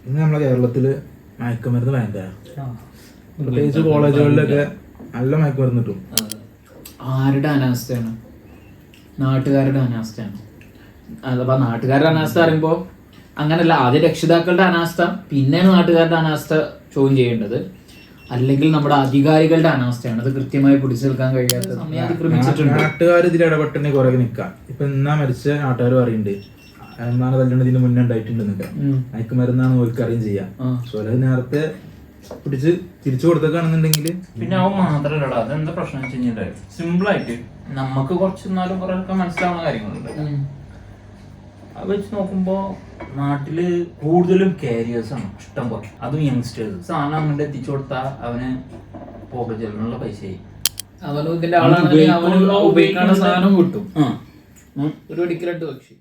ഇന്ന് നമ്മളെ കേരളത്തില് മയക്കുമരുന്ന് ഭയങ്കര, പ്രത്യേകിച്ച് കോളേജുകളിലൊക്കെ നല്ല മയക്കുമരുന്ന് കിട്ടും. ആരുടെ അനാസ്ഥയാണ്? നാട്ടുകാരുടെ അനാസ്ഥയാണ്. അഥവാ നാട്ടുകാരുടെ അനാസ്ഥ പറയുമ്പോ അങ്ങനല്ല, ആദ്യം രക്ഷിതാക്കളുടെ അനാസ്ഥ, പിന്നെയാണ് നാട്ടുകാരുടെ അനാസ്ഥ ചോദ്യം ചെയ്യേണ്ടത്. അല്ലെങ്കിൽ നമ്മുടെ അധികാരികളുടെ അനാസ്ഥയാണ്. അത് കൃത്യമായി പിടിച്ചു നിൽക്കാൻ കഴിയാത്ത സമയം അതിക്രമിച്ചിട്ടുണ്ട്. നാട്ടുകാർ ഇതിൽ ഇടപെട്ടുണ്ടെങ്കിൽ കുറെ നിൽക്കാം. ഇപ്പൊ എന്നാ മരിച്ച നാട്ടുകാർ പറയുന്നുണ്ട് എന്നാണ് കല്യാണം ഇതിന് മുന്നേ ഉണ്ടായിട്ടുണ്ടെന്നൊക്കെ. മയക്കുമരുന്നാണ് ഓൽക്കറിയും ചെയ്യാം. സോ അത് നേരത്തെ പിടിച്ച് തിരിച്ചു കൊടുത്തേക്കാണെന്നുണ്ടെങ്കിൽ പിന്നെ അവൻ മാത്രല്ലടാ, അതെന്താ പ്രശ്നം വെച്ച് കഴിഞ്ഞാൽ സിമ്പിൾ ആയിട്ട് നമുക്ക് കുറച്ച് നാലും കുറെ ഒക്കെ മനസ്സിലാവുന്ന കാര്യങ്ങളുണ്ട്. അത് വെച്ച് നോക്കുമ്പോ നാട്ടില് കൂടുതലും കാരിയേഴ്സ് ആണ് ഇഷ്ടം പോലെ, അതും യങ്സ്റ്റേഴ്സ്. സാധനം അങ്ങോട്ട് എത്തിച്ചു കൊടുത്താൽ അവന് പോക്കറ്റ് ചെലവിനുള്ള പൈസയായി. അവനും ഇതിന്റെ ആളാണെങ്കിൽ അവന് ഉപയോഗിക്കാനുള്ള സാധനം കിട്ടും. ഒരു വെടിക്കലിട്ട് പക്ഷി